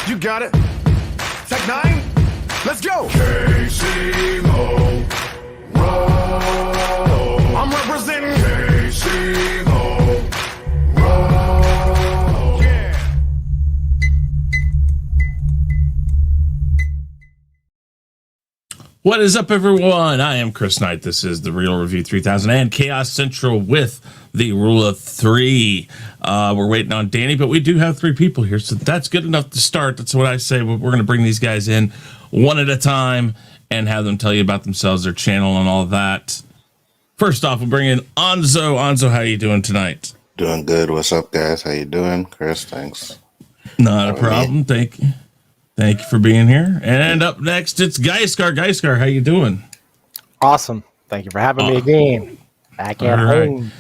You got it. Tech 9, let's go. KCMO, roll. I'm representing KCMO, roll. Yeah. What is up, everyone? I am Chris Knight. This is the Real Review 3000 and Chaos Central with the Rule of 3. We're waiting on Danny, but we do have 3 people here, so that's good enough to start. That's what I say. We're going to bring these guys in one at a time and have them tell you about themselves, their channel, and all that. First off, we'll bring in Nzo. Nzo, how you doing tonight? Doing good. What's up, guys? How you doing? Chris, thanks. Not a problem. Thank you. Thank you for being here. And up next, it's Geiskar. Geiskar, how you doing? Awesome. Thank you for having me again. Back at home.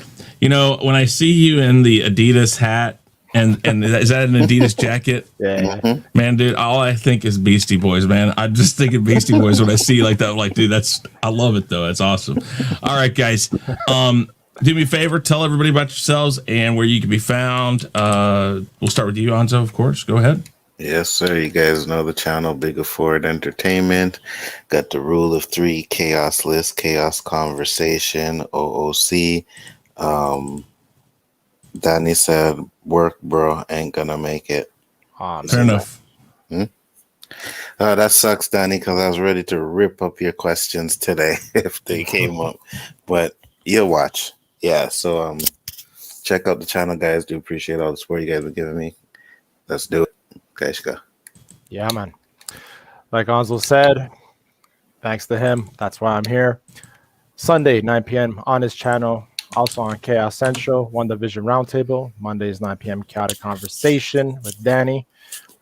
You know, when I see you in the Adidas hat, and is that an Adidas jacket? Yeah. Man, dude, all I think is Beastie Boys, man. I'm just thinking Beastie Boys when I see like that. I'm like, dude, I love it, though. It's awesome. All right, guys. Do me a favor. Tell everybody about yourselves and where you can be found. We'll start with you, Nzo, of course. Go ahead. Yes, sir. You guys know the channel, Biggaford Entertainment. Got the Rule of 3, Chaos List, Chaos Conversation, OOC. Danny said, work, bro, ain't gonna make it. Fair enough. That sucks, Danny, because I was ready to rip up your questions today if they came up. But you'll watch. Yeah, so check out the channel, guys. Do appreciate all the support you guys are giving me. Let's do it. Guys, go. Yeah, man. Like Nzo said, thanks to him. That's why I'm here. Sunday, 9 p.m. on his channel. Also on Chaos Central, One Division Roundtable. Mondays, 9 p.m. Chaotic Conversation with Danny.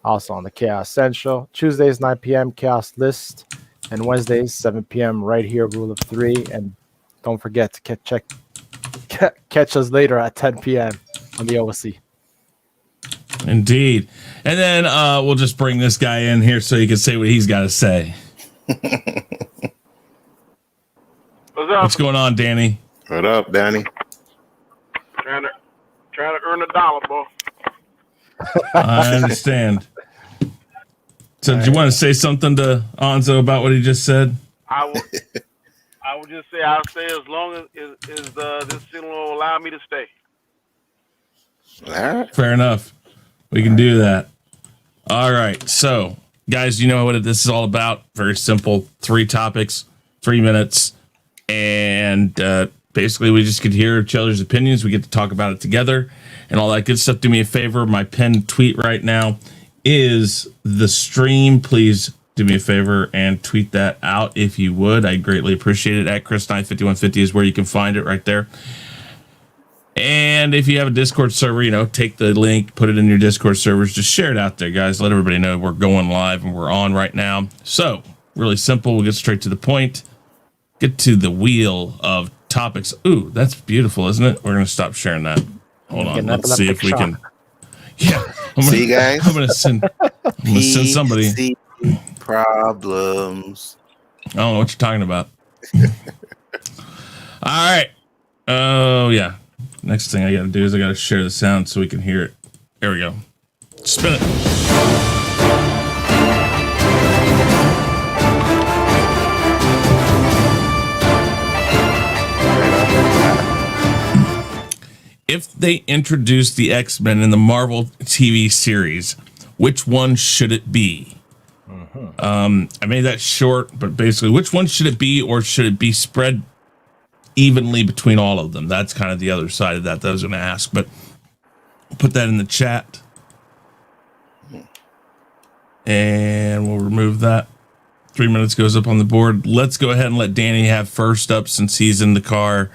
Also on the Chaos Central. Tuesdays, 9 p.m. Chaos List. And Wednesdays, 7 p.m. right here, Rule of 3. And don't forget to catch us later at 10 p.m. on the OOC. Indeed. And then we'll just bring this guy in here so he can say what he's got to say. What's up? What's going on, Danny? What up, Danny? Trying to earn a dollar, boy. I understand. So, do you want to say something to Nzo about what he just said? I would just say I'll stay as long as this signal will allow me to stay. All right. Fair enough. We can do that. All right. So, guys, you know what this is all about. Very simple. 3 topics, 3 minutes. And basically, we just get to hear each other's opinions. We get to talk about it together and all that good stuff. Do me a favor. My pinned tweet right now is the stream. Please do me a favor and tweet that out if you would. I greatly appreciate it. At Chris95150 is where you can find it right there. And if you have a Discord server, take the link, put it in your Discord servers, just share it out there, guys. Let everybody know we're going live and we're on right now. So, really simple. We'll get straight to the point. Get to the wheel of topics. Ooh, that's beautiful, isn't it? We're going to stop sharing that. Hold on. Let's see if we can. Yeah. See you guys. I'm going to send somebody. Problems. I don't know what you're talking about. All right. Oh, yeah. Next thing I got to do is I got to share the sound so we can hear it. There we go. Spin it. If they introduce the X-Men in the Marvel TV series, which one should it be? I made that short, but basically, which one should it be, or should it be spread evenly between all of them? That's kind of the other side of that I was going to ask, but put that in the chat. And we'll remove that. 3 minutes goes up on the board. Let's go ahead and let Danny have first up since he's in the car.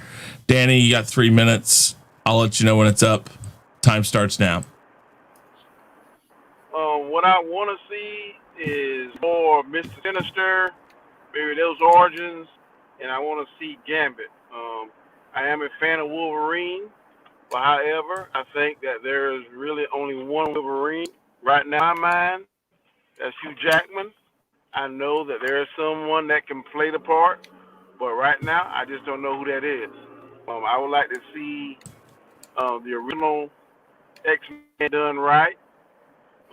Danny, you got 3 minutes. I'll let you know when it's up. Time starts now. What I want to see is more Mr. Sinister, maybe those origins, and I want to see Gambit. I am a fan of Wolverine, but however, I think that there is really only one Wolverine right now in my mind. That's Hugh Jackman. I know that there is someone that can play the part, but right now, I just don't know who that is. I would like to see the original X-Men done right.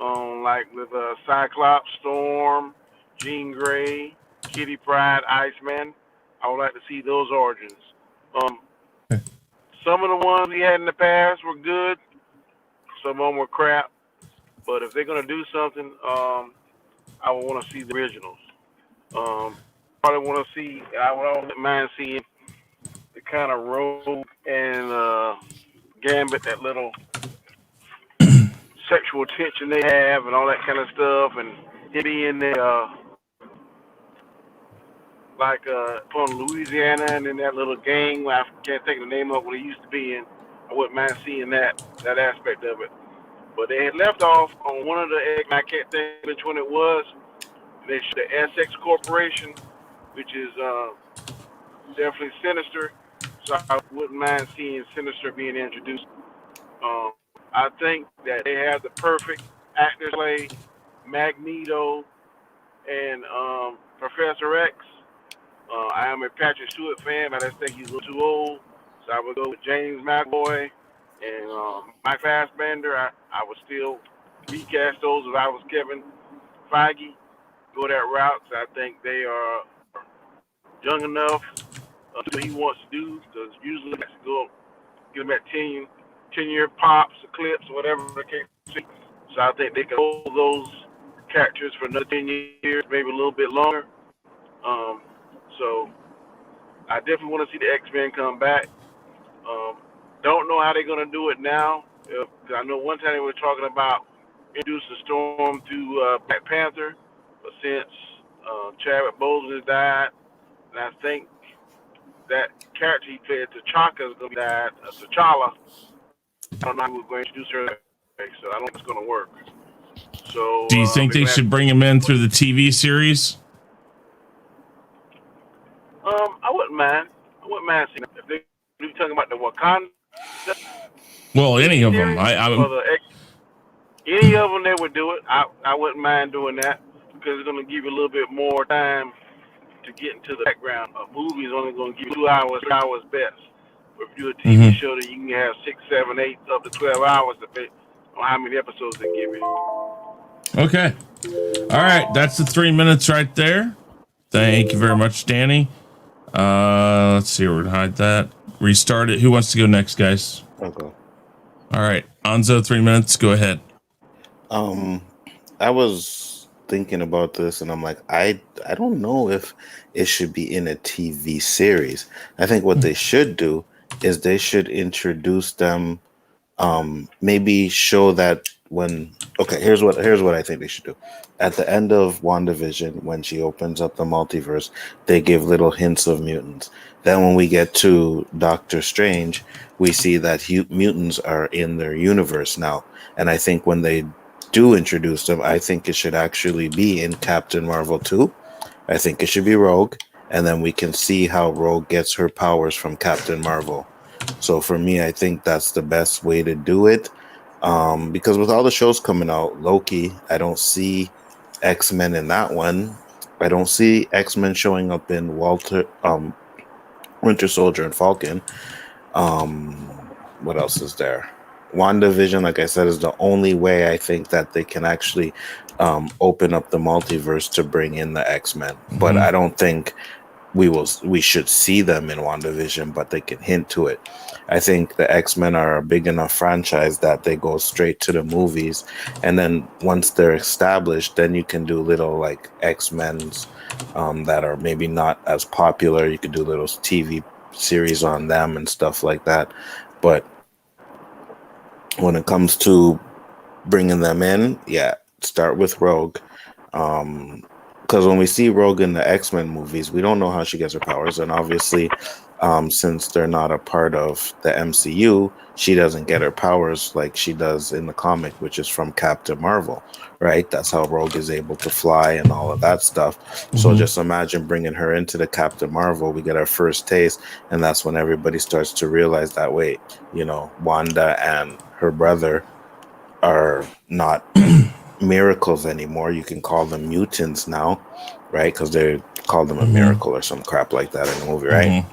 like with Cyclops, Storm, Jean Grey, Kitty Pryde, Iceman. I would like to see those origins. Um, some of the ones we had in the past were good. Some of them were crap. But if they're gonna do something, I would want to see the originals. Probably want to see. I would mind seeing the kind of Rogue and Gambit, that little sexual tension they have, and all that kind of stuff, and it being there, like from Louisiana, and in that little gang. I can't think of the name of what it used to be in. I wouldn't mind seeing that aspect of it. But they had left off on one of the eggs. I can't think which one it was. They showed the Essex Corporation, which is definitely Sinister. So I wouldn't mind seeing Sinister being introduced. I think that they have the perfect actors play Magneto and Professor X. I am a Patrick Stewart fan, but I just think he's a little too old. So I would go with James McAvoy and Mike Fassbender. I would still recast those if I was Kevin Feige. Go that route. So I think they are young enough to do what he wants to do, because usually let's go give him that 10-year pops or clips or whatever the case may be. So I think they can hold those characters for another 10 years, maybe a little bit longer. So I definitely want to see the X-Men come back. Don't know how they're going to do it now. I know one time they were talking about introducing Storm to Black Panther, but since Chadwick Boseman has died, and I think that character he played, T'Chaka, is going to die. T'Challa. I don't know how we're going to introduce her that way, so I don't think it's going to work. So, do you think they should bring him in through the TV series? I wouldn't mind. Seeing them. If they're talking about the Wakanda. Well, any of them. Any of them, they would do it. I wouldn't mind doing that, because it's going to give you a little bit more time to get into the background. A movie is only going to give you 2 hours, 3 hours best. But if you do a TV show, that you can have 6, 7, 8, up to 12 hours, depending on how many episodes they give you. Okay. All right. That's the 3 minutes right there. Thank you very much, Danny. Let's see. We're going to hide that. Restart it. Who wants to go next, guys? Okay. All right. Anzo, 3 minutes. Go ahead. I was thinking about this, and I'm like, I don't know if it should be in a TV series. I think what they should do is they should introduce them, maybe show that when, okay, here's what I think they should do. At the end of WandaVision, when she opens up the multiverse, they give little hints of mutants. Then when we get to Doctor Strange, we see that mutants are in their universe now. And I think when they do introduce them, I think it should actually be in Captain Marvel 2. I think it should be Rogue, and then we can see how Rogue gets her powers from Captain Marvel. So for me, I think that's the best way to do it. Because with all the shows coming out, Loki, I don't see X-Men in that one. I don't see X-Men showing up in Winter Soldier and Falcon. What else is there? WandaVision, like I said, is the only way I think that they can actually open up the multiverse to bring in the X-Men. But I don't think we should see them in WandaVision, but they can hint to it. I think the X-Men are a big enough franchise that they go straight to the movies, and then once they're established, then you can do little like X-Men's that are maybe not as popular. You could do little TV series on them and stuff like that. But when it comes to bringing them in, yeah, start with Rogue. Because when we see Rogue in the X-Men movies, we don't know how she gets her powers. And obviously, since they're not a part of the MCU, she doesn't get her powers like she does in the comic, which is from Captain Marvel, right? That's how Rogue is able to fly and all of that stuff. So just imagine bringing her into the Captain Marvel. We get our first taste, and that's when everybody starts to realize that, wait, Wanda and her brother are not miracles anymore. You can call them mutants now, right? Because they called them a miracle or some crap like that in the movie, right?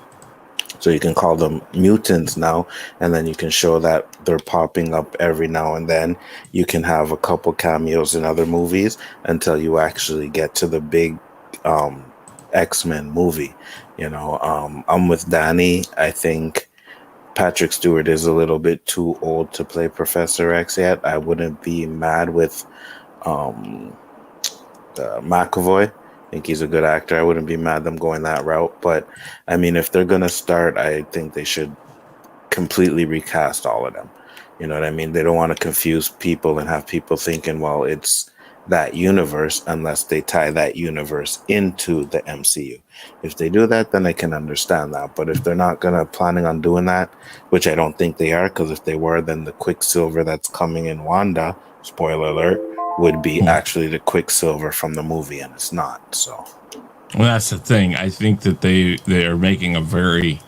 So you can call them mutants now, and then you can show that they're popping up every now and then. You can have a couple cameos in other movies until you actually get to the big X-Men movie. I'm with Danny. I think Patrick Stewart is a little bit too old to play Professor X yet. I wouldn't be mad with McAvoy. I think he's a good actor. I wouldn't be mad them going that route. But I mean, if they're gonna start, I think they should completely recast all of them. You know what I mean? They don't want to confuse people and have people thinking, well, it's that universe, unless they tie that universe into the MCU. If they do that, then I can understand that. But if they're not planning on doing that, which I don't think they are, because if they were, then the Quicksilver that's coming in Wanda, spoiler alert, would be actually the Quicksilver from the movie, and it's not. So, well, that's the thing. I think that they are making a very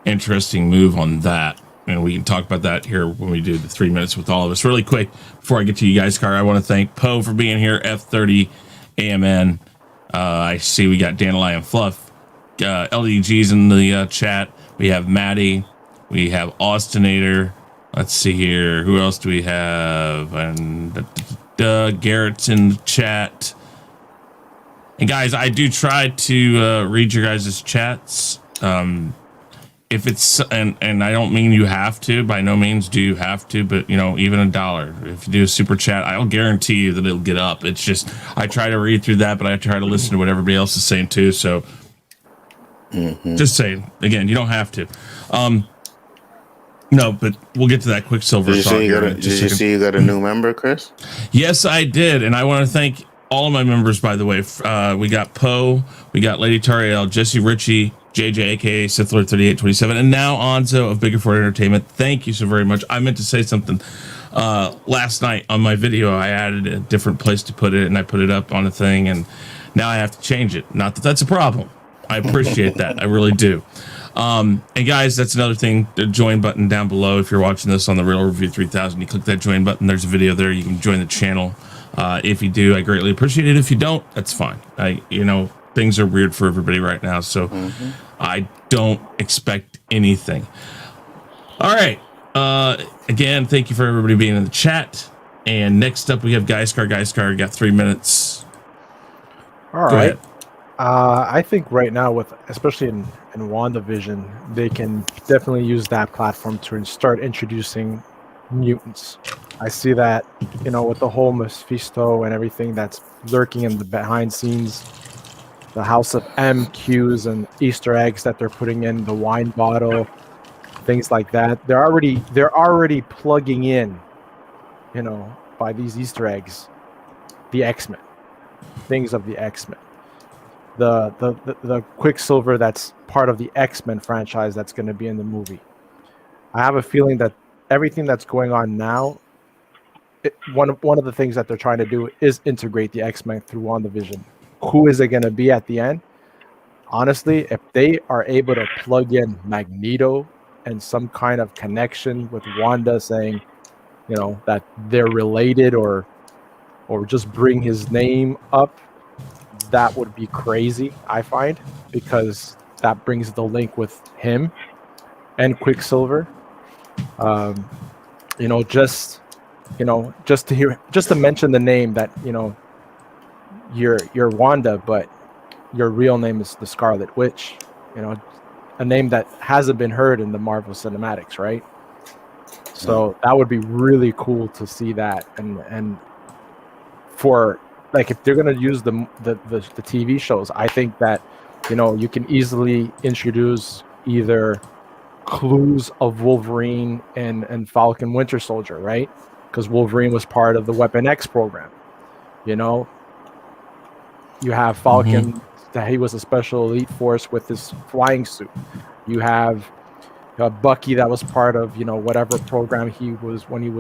interesting move on that, and we can talk about that here when we do the 3 minutes with all of us. Really quick before I get to you guys, Car, I want to thank Poe for being here. F30 AMN. I see we got Dandelion Fluff. LDG's in the chat. We have Maddie. We have Austinator. Let's see here. Who else do we have? And Garrett's in the chat. And guys, I do try to read your guys' chats. If it's, and I don't mean you have to, by no means do you have to, but even $1, if you do a super chat, I'll guarantee you that it'll get up. It's just, I try to read through that, but I try to listen to what everybody else is saying too. So just saying, again, you don't have to. No, but we'll get to that Quicksilver. Did you see you got a new member, Chris? Yes, I did. And I want to thank all of my members, by the way. We got Poe, we got Lady Tariel, Jesse Ritchie, JJ, aka Sithlord3827, and now Nzo of Biggaford Entertainment. Thank you so very much. I meant to say something. Last night on my video, I added a different place to put it, and I put it up on a thing, and now I have to change it. Not that that's a problem. I appreciate that. I really do. And guys, that's another thing, the join button down below. If you're watching this on the Real Review 3000, you click that join button. There's a video there. You can join the channel. If you do, I greatly appreciate it. If you don't, that's fine. Things are weird for everybody right now, so I don't expect anything. All right. Again, thank you for everybody being in the chat. And next up, we have Guyscar. Got 3 minutes. All right. I think right now, especially in WandaVision, they can definitely use that platform to start introducing mutants. I see that, with the whole Mephisto and everything that's lurking in the behind scenes, the House of M cues and Easter eggs that they're putting in the wine bottle, things like that. They're already plugging in, by these Easter eggs, the X-Men, things of the X-Men. The Quicksilver that's part of the X-Men franchise that's going to be in the movie. I have a feeling that everything that's going on now, one of the things that they're trying to do is integrate the X-Men through WandaVision. Who is it going to be at the end? Honestly, if they are able to plug in Magneto and some kind of connection with Wanda saying, that they're related or just bring his name up, that would be crazy, I find, because that brings the link with him and Quicksilver. Just to mention the name that, you're Wanda, but your real name is the Scarlet Witch, a name that hasn't been heard in the Marvel Cinematics, right? So that would be really cool to see that. And for, like, if they're going to use the TV shows, I think that, you can easily introduce either clues of Wolverine and Falcon Winter Soldier, right? Because Wolverine was part of the Weapon X program. You have Falcon, that he was a special elite force with his flying suit. You have Bucky that was part of, whatever program he was when he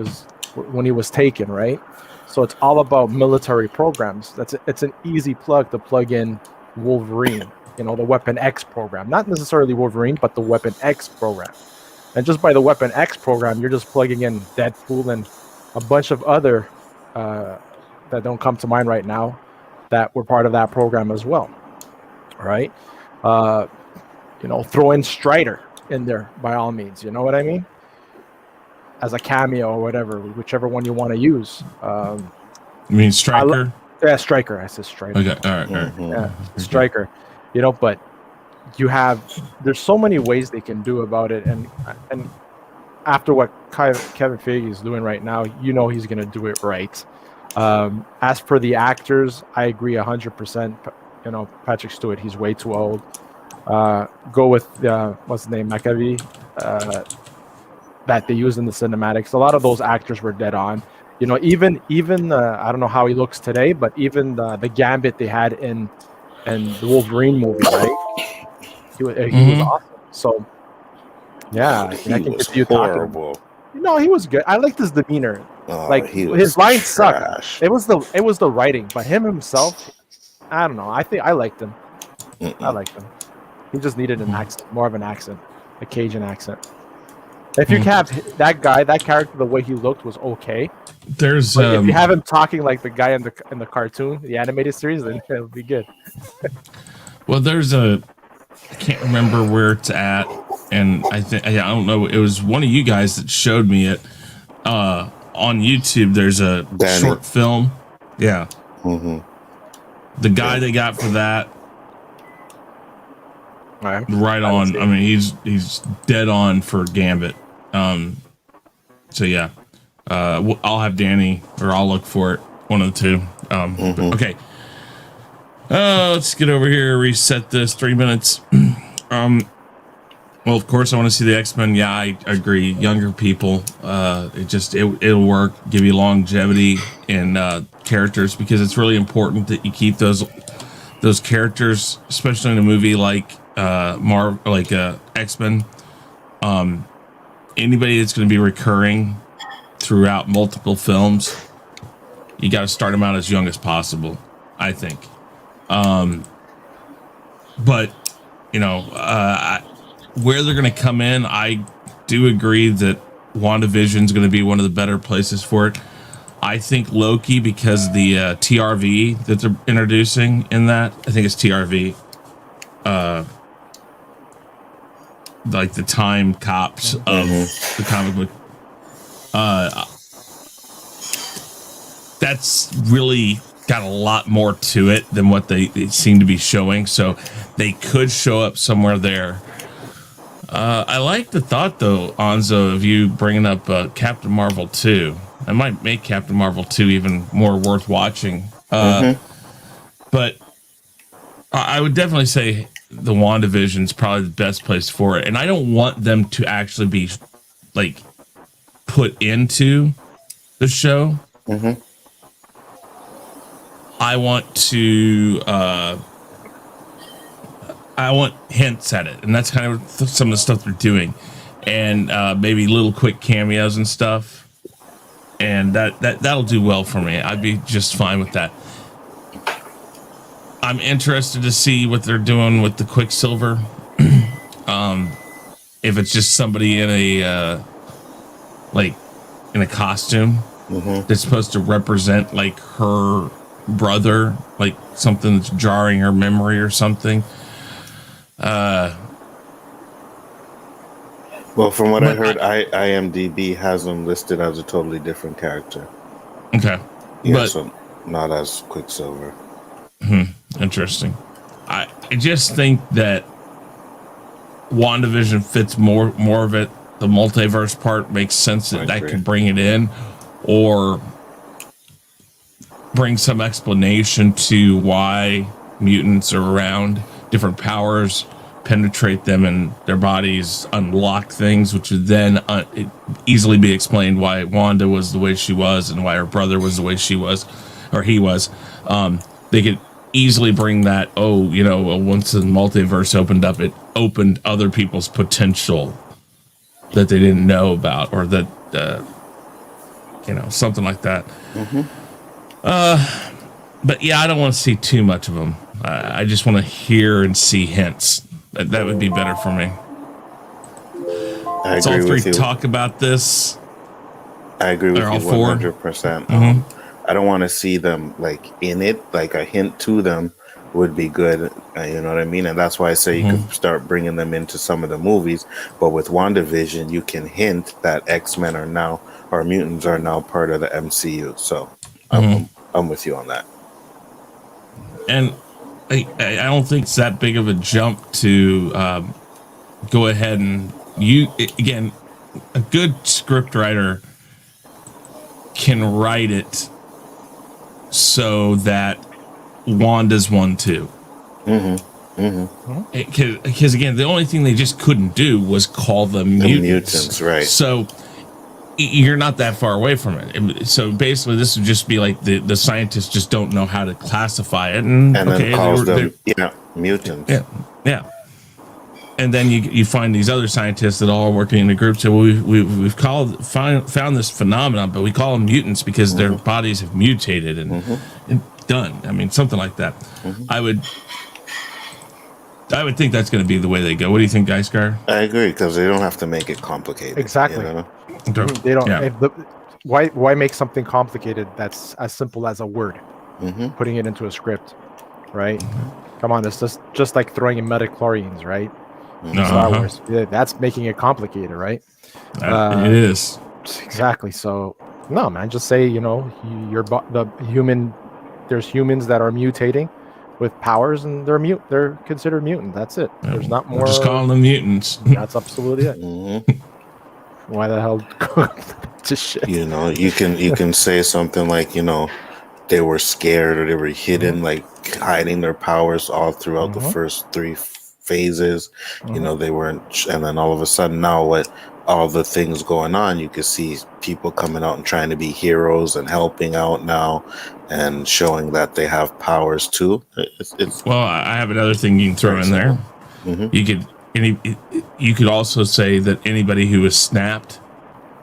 was taken, right? So it's all about military programs. It's an easy plug to plug in Wolverine, the Weapon X program. Not necessarily Wolverine, but the Weapon X program. And just by the Weapon X program, you're just plugging in Deadpool and a bunch of other that don't come to mind right now that were part of that program as well. Right? Throw in Strider. in there by all means. You know what I mean? As a cameo or whatever, whichever one you want to use. You mean Striker? Yeah, Striker. I said Striker. Okay, all right. Yeah, Striker. You know, but there's so many ways they can do about it, and after what Kevin Feige is doing right now, you know he's going to do it right. As for the actors, I agree 100%. You know, Patrick Stewart, he's way too old. Go with what's his name, McAvee, that they used in the cinematics. A lot of those actors were dead on. You know, even I don't know how he looks today, but even the Gambit they had in the Wolverine movie, right? He was awesome. So yeah, He I can was get you horrible. talking. No, he was good. I liked his demeanor. Like His lines trash. sucked. It was the writing, but him himself, I don't know. I think I liked him. I liked him. He just needed an accent, more of an accent, a Cajun accent. If you have that character, the way he looked was okay. There's if you have him talking like the guy in the cartoon, the animated series, then it'll be good. Well, there's I can't remember where it's at, and I don't know. It was one of you guys that showed me it on YouTube. There's a short film. Yeah. The guy they got for that. Right on. I mean, he's dead on for Gambit. So yeah, I'll have Danny, or I'll look for it. One of the two. Okay. Let's get over here. Reset this. 3 minutes. Well, of course, I want to see the X-Men. Yeah, I agree. Younger people. It'll work. Give you longevity in characters, because it's really important that you keep those characters, especially in a movie like X-Men. Anybody that's going to be recurring throughout multiple films, you got to start them out as young as possible, I think. But you know, where they're going to come in, I do agree that WandaVision is going to be one of the better places for it. I think Loki, because the TRV that they're introducing in that, I think it's TRV. Like the time cops of the comic book. That's really got a lot more to it than what they seem to be showing. So they could show up somewhere there. I like the thought, though, Nzo, of you bringing up Captain Marvel 2. I might make Captain Marvel 2 even more worth watching. But I would definitely say the WandaVision is probably the best place for it. And I don't want them to actually be like put into the show. I want to I want hints at it, and that's kind of some of the stuff they're doing, and maybe little quick cameos and stuff, and that'll do well for me. I'd be just fine with that. I'm interested to see what they're doing with the Quicksilver. If it's just somebody in a costume that's supposed to represent like her brother, like something that's jarring her memory or something. Well, from what I heard, IMDb has him listed as a totally different character. Okay. Yeah, so not as Quicksilver. Interesting. I just think that WandaVision fits more of it. The multiverse part makes sense that could bring it in, or bring some explanation to why mutants are around, different powers penetrate them and their bodies unlock things, which would then easily be explained why Wanda was the way she was and why her brother was the way she was, or he was. They could easily bring that, once the multiverse opened up, it opened other people's potential that they didn't know about, or that something like that. But yeah, I don't want to see too much of them. I just want to hear and see hints. That would be better for me. I agree all three with you. Talk about this. I agree with you 100%. I don't want to see them like in it, like a hint to them, would be good. You know what I mean? And that's why I say you could start bringing them into some of the movies. But with WandaVision, you can hint that X-Men are now, or mutants are now part of the MCU. So I'm with you on that. And I don't think it's that big of a jump to go ahead and again, a good script writer can write it so that Wanda's one too. Because again, the only thing they just couldn't do was call them mutants. Right? So you're not that far away from it. So basically, this would just be like the scientists just don't know how to classify it, and then calls them mutants. Yeah. And then you find these other scientists that all are working in a group. So we've found this phenomenon, but we call them mutants because their bodies have mutated and done. I mean, something like that. I would think that's going to be the way they go. What do you think, Guy Scar? I agree, because they don't have to make it complicated. Exactly. You know? They don't. Yeah. Why make something complicated that's as simple as a word? Putting it into a script, right? Come on, it's just like throwing in metachlorians, right? Star Wars. Yeah, that's making it complicated, right? It is. Exactly. So no, man, just say, there's humans that are mutating with powers, and they're considered mutant. That's it. There's not more. We're just calling them mutants. That's absolutely it. Why the hell? Just shit. You can say something like, they were scared or they were hidden, like hiding their powers all throughout the first 3 phases. They weren't, and then all of a sudden now, with all the things going on, you can see people coming out and trying to be heroes and helping out now and showing that they have powers too. Well, I have another thing you can throw in there. You could also say that anybody who was snapped,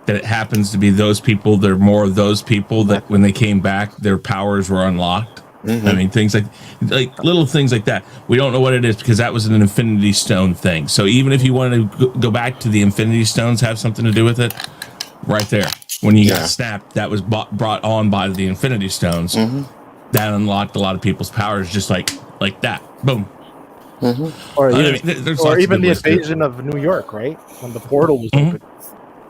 that it happens to be those people. They're more of those people that when they came back, their powers were unlocked. I mean, things like little things like that. We don't know what it is because that was an Infinity Stone thing. So even if you wanted to go back to the Infinity Stones, have something to do with it, right there. When you got snapped, that was brought on by the Infinity Stones. That unlocked a lot of people's powers, just like that. Boom. Or even the invasion of New York, right? When the portal was open.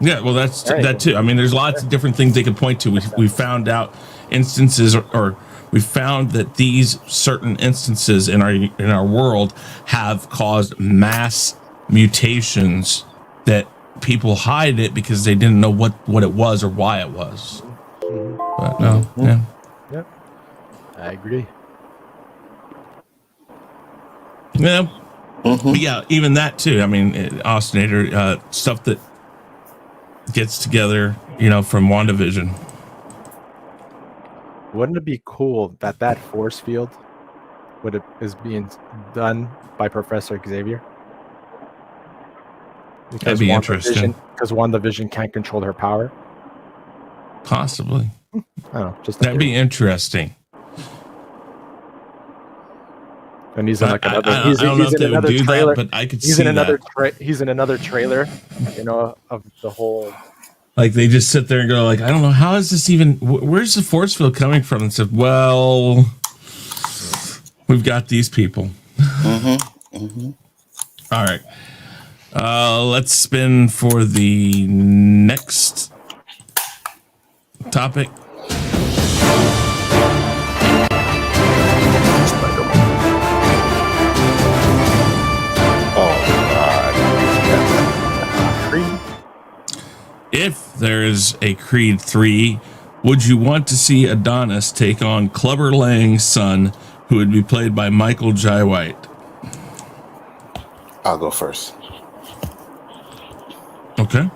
Yeah, well, that's that too. I mean, there's lots of different things they could point to. We found out instances, or we found that these certain instances in our world have caused mass mutations that people hide it because they didn't know what it was or why it was. But no, Yep, I agree. Yeah, but yeah, even that too. I mean, Austinator stuff that gets together, from WandaVision. Wouldn't it be cool that force field is being done by Professor Xavier? That'd be interesting. Because WandaVision can't control her power. Possibly. I don't know. That'd be interesting. And he's in like another. I don't know if they would do trailer. that, but I could see that. He's in another trailer, of the whole. Like they just sit there and go, like, I don't know, how is this even? Where's the force field coming from? And said, well, we've got these people. All right, let's spin for the next topic. If there is a Creed 3, would you want to see Adonis take on Clubber Lang's son, who would be played by Michael Jai White? I'll go first. Okay.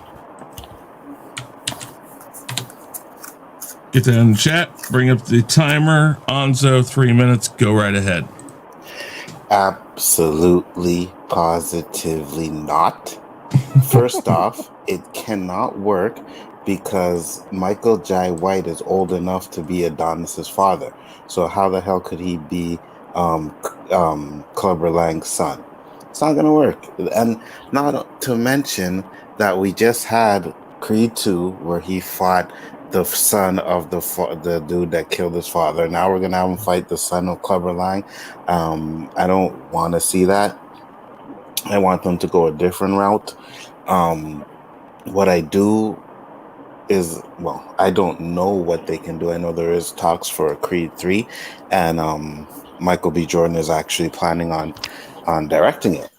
Get that in the chat. Bring up the timer. Nzo, 3 minutes. Go right ahead. Absolutely, positively not. First off, it cannot work because Michael Jai White is old enough to be Adonis's father. So how the hell could he be Clubber Lang's son? It's not going to work. And not to mention that we just had Creed 2 where he fought the son of the dude that killed his father. Now we're gonna have him fight the son of Clubber Lang. I don't want to see that. I want them to go a different route. What I do is, well, I don't know what they can do. I know there is talks for a Creed 3, and Michael B. Jordan is actually planning on directing it.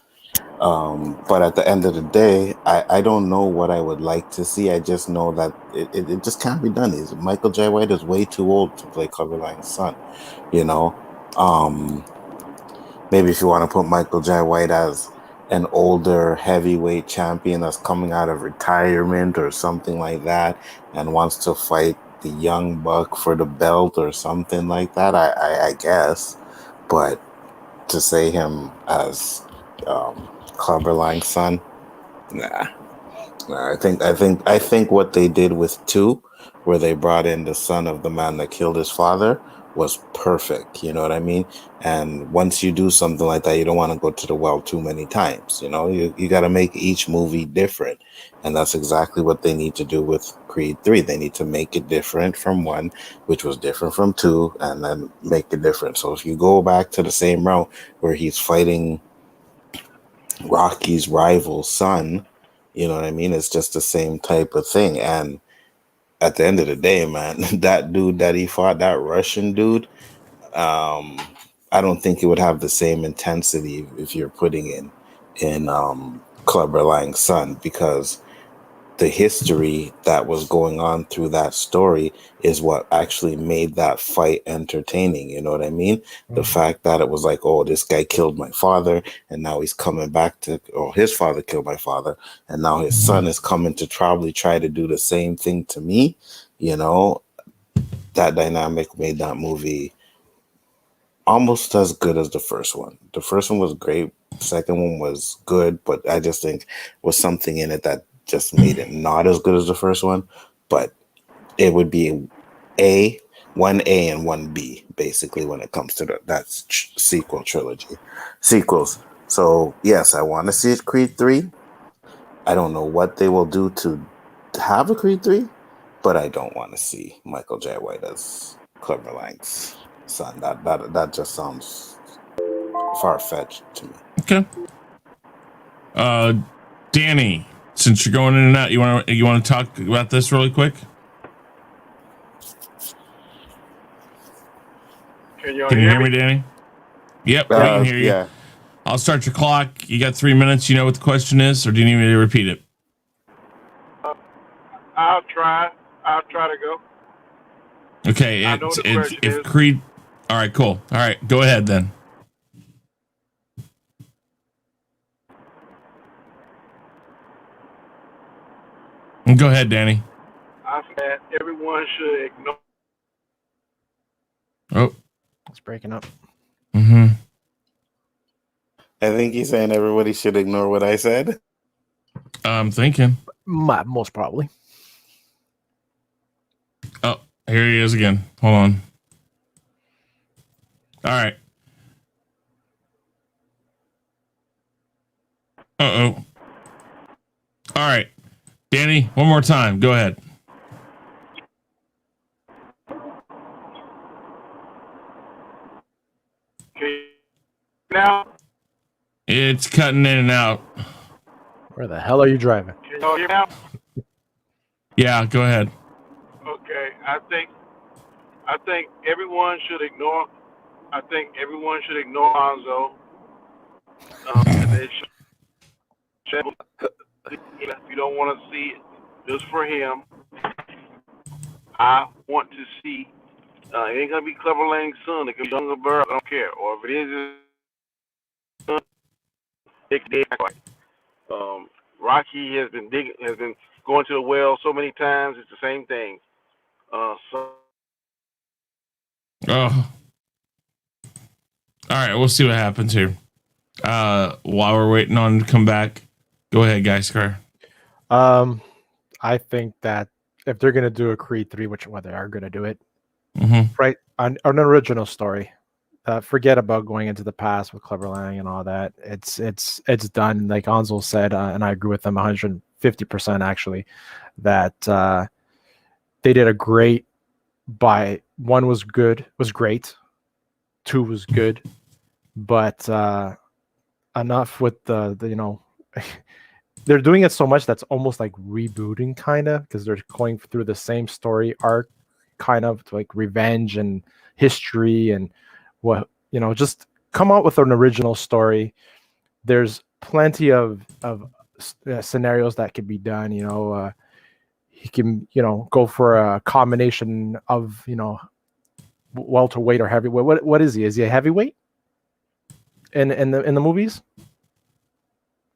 But at the end of the day, I don't know what I would like to see. I just know that it just can't be done. Michael J. White is way too old to play Clubber Lang's son, you know. Maybe if you want to put Michael J. White as an older heavyweight champion that's coming out of retirement or something like that and wants to fight the young buck for the belt or something like that, I guess. But to say him as Clubber Lang's son, nah. I think what they did with 2, where they brought in the son of the man that killed his father, was perfect. You know what I mean? And once you do something like that, you don't want to go to the well too many times. You know, you got to make each movie different, and that's exactly what they need to do with Creed 3. They need to make it different from 1, which was different from 2, and then make it different. So if you go back to the same route where he's fighting Rocky's rival son, you know what I mean? It's just the same type of thing. And at the end of the day, man, that dude that he fought, that Russian dude, I don't think it would have the same intensity if you're putting in Clubber Lang's son, because the history that was going on through that story is what actually made that fight entertaining. You know what I mean? The fact that it was like, oh, this guy killed my father, and now he's coming back to, or his father killed my father, and now his son is coming to probably try to do the same thing to me. You know, that dynamic made that movie almost as good as the first one. The first one was great. The second one was good, but I just think was something in it that just made it not as good as the first one. But it would be one A and one B, basically, when it comes to that sequel trilogy. Sequels. So, yes, I want to see it Creed 3. I don't know what they will do to have a Creed 3, but I don't want to see Michael J. White as Clubber Lang's son. That just sounds far-fetched to me. Okay. Danny, since you're going in and out, you want to talk about this really quick? Can you hear me, Danny? Yep, we can hear you. Yeah. I'll start your clock. You got 3 minutes. You know what the question is, or do you need me to repeat it? I'll try to go. Okay, I know the question if is. Creed. All right, cool. All right, go ahead then. Go ahead, Danny. I said everyone should ignore. Oh, It's breaking up. mm-hmm. I think he's saying everybody should ignore what I said. I'm thinking. Most probably. Oh, here he is again. Hold on. All right. Uh-oh. All right. Danny, one more time. Go ahead. Okay. Now, It's cutting in and out. Where the hell are you driving? can you hear me now? Yeah, go ahead. Okay. I think everyone should ignore. I think everyone should ignore Nzo. And they should, if you don't want to see it just for him, I want to see. It ain't gonna be Clubber Lang's son. It could be younger bird. I don't care. Or if it is his son, it could be Rocky has been going to the well so many times. It's the same thing. So. Oh. All right, we'll see what happens here. While we're waiting on him to come back, go ahead, guys. Car. I think that if they're gonna do a Creed 3, which they are gonna do it, Mm-hmm. right, on an original story. Forget about going into the past with Clubber Lang and all that. It's done. Like Anzel said, and I agree with them 150% actually, that they did a great. One was great, 2 was good, but enough with the they're doing it so much that's almost like rebooting, kind of, because they're going through the same story arc, kind of like revenge and history and what just come out with an original story. There's plenty of scenarios that could be done. He can go for a combination of welterweight or heavyweight. What is he? Is he a heavyweight in the movies?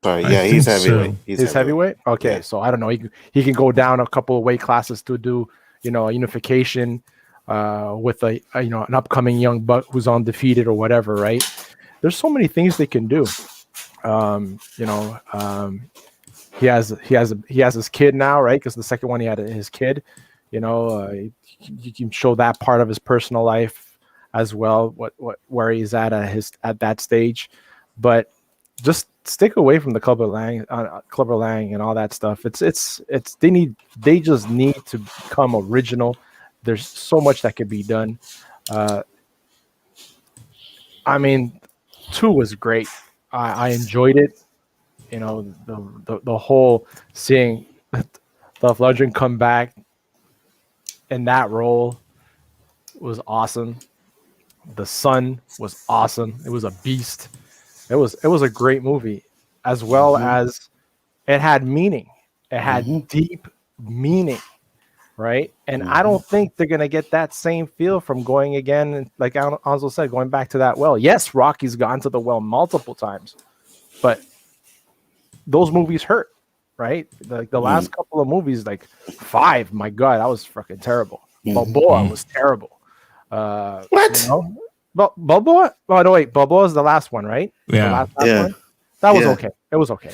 Sorry, yeah, he's heavyweight. So. He's heavyweight. Okay, yeah. so I don't know. He can go down a couple of weight classes to do a unification with an upcoming young buck who's undefeated or whatever. Right? There's so many things they can do. He has his kid now, right? Because the second one he had his kid. You can show that part of his personal life as well. Where he's at that stage, but just stick away from the Clubber Lang and all that stuff. They just need to become original. There's so much that could be done. I mean, 2 was great. I enjoyed it. The whole seeing Dolph Lundgren come back in that role was awesome. The son was awesome. It was a beast. It was a great movie, as well as it had meaning. It had deep meaning, right? And I don't think they're gonna get that same feel from going again, like Anzo said, going back to that well. Yes, Rocky's gone to the well multiple times, but those movies hurt, right? Like the last couple of movies, like 5, my God, that was fucking terrible. Balboa was terrible. What? Balboa? Oh no, wait, Balboa is the last one, right? Yeah. The last one? That was okay. It was okay.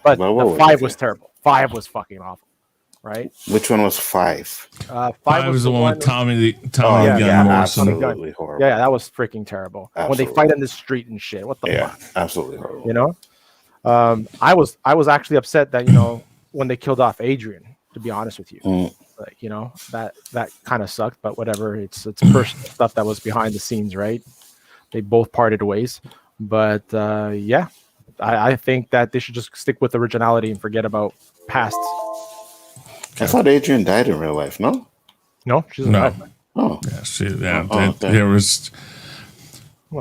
But the 5 was terrible. 5 was fucking awful, right? Which one was 5? 5 was the one with Tommy Gun Morrison. Absolutely horrible. Yeah, that was freaking terrible. Absolutely. When they fight on the street and shit. What the fuck? Absolutely horrible. I was actually upset that when they killed off Adrian, to be honest with you. Like, that kind of sucked, but whatever. It's personal stuff that was behind the scenes, right? They both parted ways, but I think that they should just stick with originality and forget about past. I thought Adrian died in real life. No, she's alive. Oh, Yeah, there was.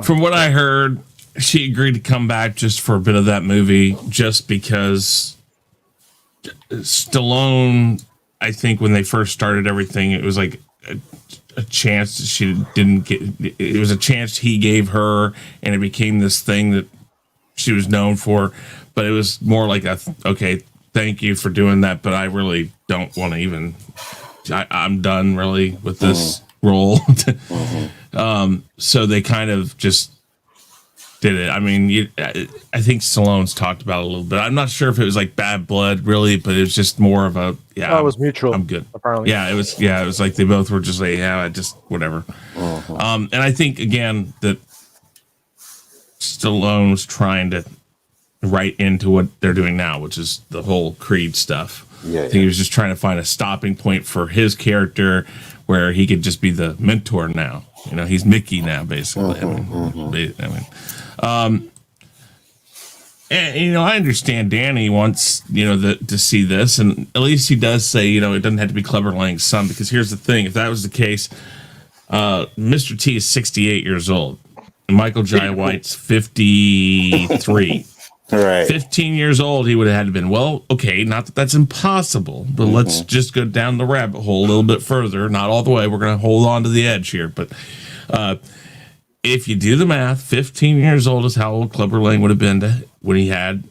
From what I heard, she agreed to come back just for a bit of that movie, just because Stallone, I think when they first started everything, it was like a chance that she didn't get. It was a chance he gave her, and it became this thing that she was known for. But it was more like okay, thank you for doing that, but I really don't want to even. I'm done really with this role. So they kind of just did it. I mean, I think Stallone's talked about it a little bit. I'm not sure if it was like bad blood, really, but it was just more of a it was mutual. I'm good. Apparently, it was like they both were just like, I just whatever. And I think again that Stallone was trying to write into what they're doing now, which is the whole Creed stuff. I think he was just trying to find a stopping point for his character where he could just be the mentor now. He's Mickey now, basically. And I understand Danny wants to see this, and at least he does say it doesn't have to be Clubber Lang's son, because here's the thing: if that was the case, Mr. T is 68 years old, and Michael Jai White's 53. Right. 15 years old, he would have had to been. Well, okay, not that that's impossible, but let's just go down the rabbit hole a little bit further. Not all the way. We're going to hold on to the edge here, but if you do the math, 15 years old is how old Clubber Lang would have been when he had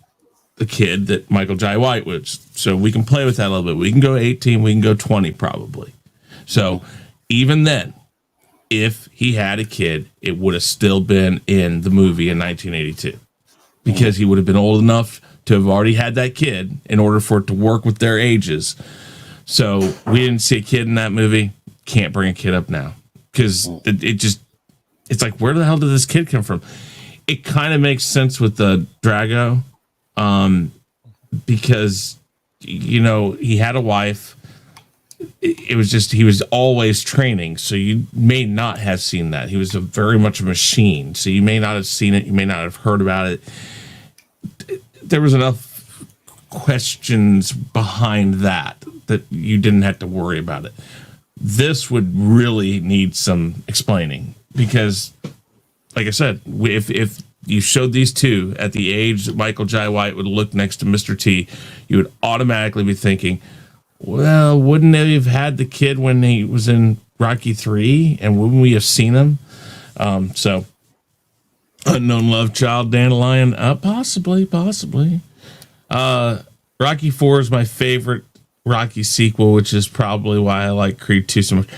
the kid that Michael Jai White was. So we can play with that a little bit. We can go 18, we can go 20 probably. So even then, if he had a kid, it would have still been in the movie in 1982. Because he would have been old enough to have already had that kid in order for it to work with their ages. So we didn't see a kid in that movie. Can't bring a kid up now. Because it's like, where the hell did this kid come from? It kind of makes sense with the Drago. Because, he had a wife. it was just he was always training, so you may not have seen that. He was very much a machine, so you may not have seen it. You may not have heard about it. There was enough questions behind that you didn't have to worry about it. This would really need some explaining because, like I said, if you showed these two at the age that Michael Jai White would look next to Mr. T, you would automatically be thinking, well, wouldn't they have had the kid when he was in Rocky 3? And wouldn't we have seen him? So, Unknown Love Child, Dandelion, possibly. Rocky 4 is my favorite Rocky sequel, which is probably why I like Creed 2 so much.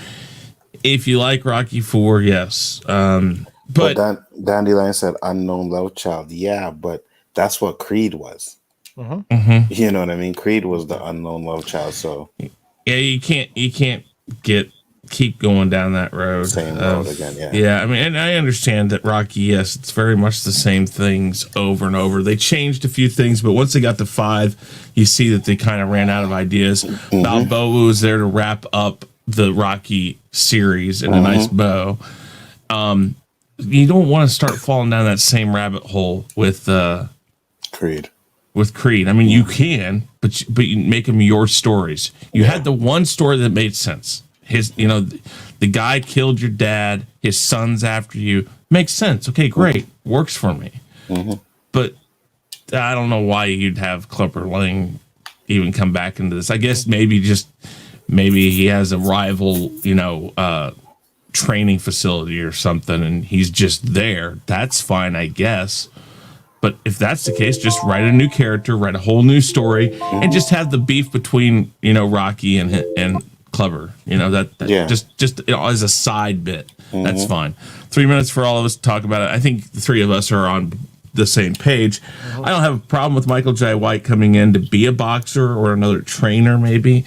If you like Rocky 4, yes. But Dandelion said Unknown Love Child. Yeah, but that's what Creed was. Mm-hmm. You know what I mean? Creed was the Unknown Love Child. So yeah, you can't keep going down that road. Same road again. Yeah. Yeah. I mean, and I understand that Rocky. Yes, it's very much the same things over and over. They changed a few things, but once they got to 5, you see that they kind of ran out of ideas. Balboa was there to wrap up the Rocky series in a nice bow. You don't want to start falling down that same rabbit hole with Creed. With Creed. I mean, you can, but you make them your stories. You had the one story that made sense. The guy killed your dad. His son's after you. Makes sense. Okay, great. Works for me. But I don't know why you'd have Clubber Lang even come back into this. I guess maybe he has a rival, training facility or something, and he's just there. That's fine, I guess. But if that's the case, just write a new character, write a whole new story, and just have the beef between Rocky and Clubber. Just as a side bit. That's fine. 3 minutes for all of us to talk about it. I think the three of us are on the same page. I don't have a problem with Michael Jai White coming in to be a boxer or another trainer, maybe.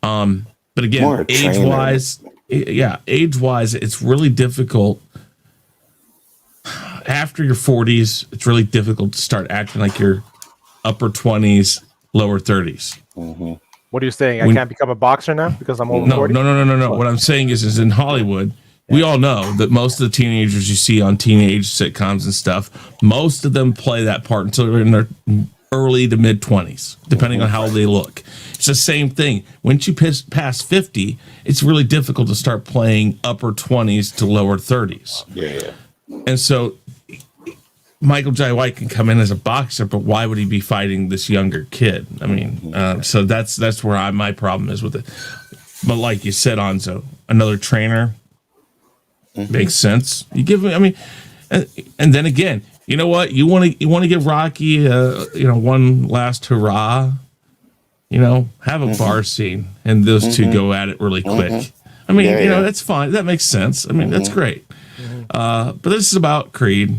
But again, age-wise, it's really difficult. After your 40s, it's really difficult to start acting like you're upper 20s, lower 30s. What are you saying? I can't become a boxer now because I'm over 40? No. What I'm saying is in Hollywood, we all know that most of the teenagers you see on teenage sitcoms and stuff, most of them play that part until they're in their early to mid 20s, depending on how they look. It's the same thing. Once you pass 50, it's really difficult to start playing upper 20s to lower 30s. Yeah. And so Michael Jai White can come in as a boxer, but why would he be fighting this younger kid? I mean, so that's where my problem is with it. But like you said, Nzo, another trainer makes sense. You give him, I mean, and then again, you know what? You want to give Rocky, one last hurrah. Have a bar scene, and those two go at it really quick. I mean, that's fine. That makes sense. I mean, that's great. But this is about Creed.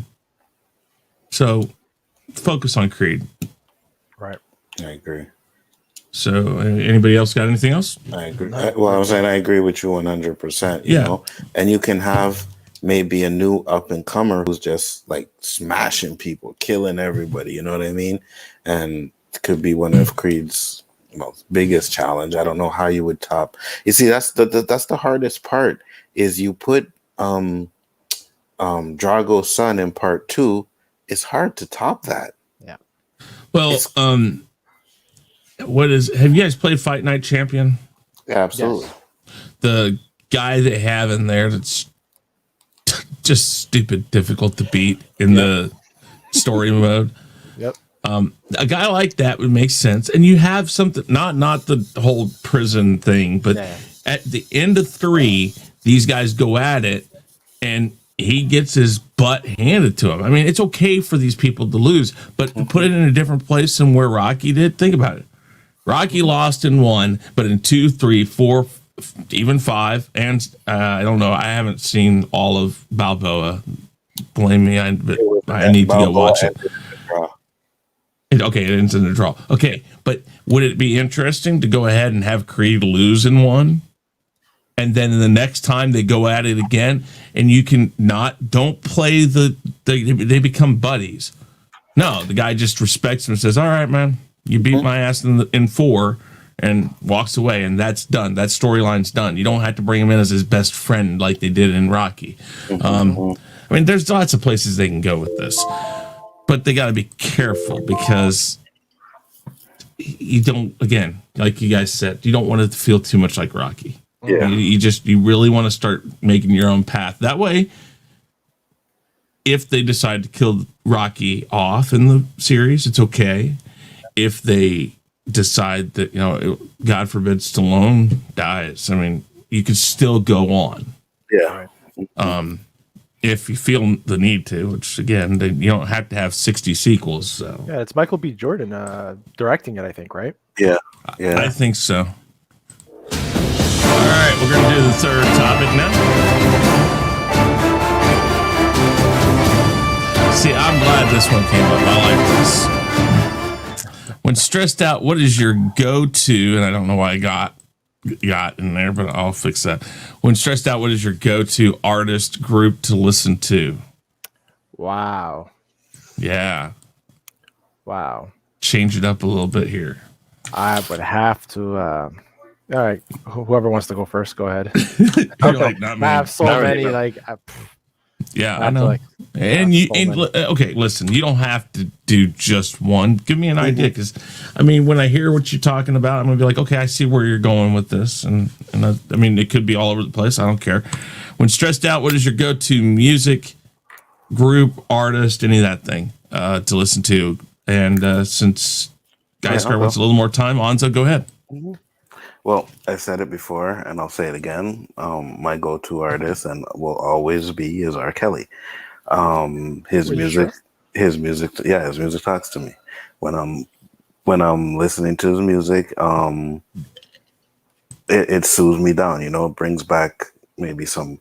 So focus on Creed. Right. I agree. So anybody else got anything else? I agree. Well, I was saying I agree with you 100%. You know, and you can have maybe a new up and comer who's just like smashing people, killing everybody. You know what I mean? And it could be one of Creed's biggest challenge. I don't know how you would top. You see, that's the hardest part. Is you put Drago's son in part 2. It's hard to top that. Yeah. Well, have you guys played Fight Night Champion? Yeah, absolutely. Yes. The guy they have in there that's just stupid difficult to beat in the story mode. Yep. A guy like that would make sense. And you have something, not the whole prison thing, but at the end of 3, these guys go at it and he gets his butt handed to him. I mean, it's okay for these people to lose, but put it in a different place than where Rocky did. Think about it. Rocky lost in 1, but in 2, 3, 4, even 5, and I don't know. I haven't seen all of Balboa. Blame me. I need to go watch it. Okay, it ends in a draw. Okay, but would it be interesting to go ahead and have Creed lose in 1? And then the next time they go at it again, and you don't play they become buddies. No, the guy just respects him and says, all right, man, you beat my ass in 4. and walks away, and that's done. That storyline's done. You don't have to bring him in as his best friend like they did in Rocky. I mean, there's lots of places they can go with this, but they got to be careful because you don't, again, like you guys said, you don't want it to feel too much like Rocky. Yeah. You really want to start making your own path. That way, if they decide to kill Rocky off in the series, it's okay. If they decide that, God forbid Stallone dies, I mean, you can still go on. Yeah. If you feel the need to, which again, you don't have to have 60 sequels. So Yeah, it's Michael B. Jordan directing it, I think, right? Yeah. Yeah. I think so. All right, we're going to do the third topic now. See, I'm glad this one came up. I like this. When stressed out, what is your go-to? And I don't know why I got in there, but I'll fix that. When stressed out, what is your go-to artist group to listen to? Wow. Yeah. Wow. Change it up a little bit here. I would have to. All right, whoever wants to go first, go ahead. You're like, not me. I have so Not many. really, Yeah, I have to, know. like, Okay, listen, you don't have to do just one. Give me an idea, because I mean, when I hear what you're talking about, I'm gonna be like, okay, I see where you're going with this, and I mean, it could be all over the place. I don't care. When stressed out, what is your go-to music group, artist, any of that thing to listen to? And since Geiscar wants a little more time, Nzo, go ahead. Well, I said it before, and I'll say it again. My go-to artist, and will always be, is R. Kelly. His music talks to me. When I'm listening to his music, it soothes me down. It brings back maybe some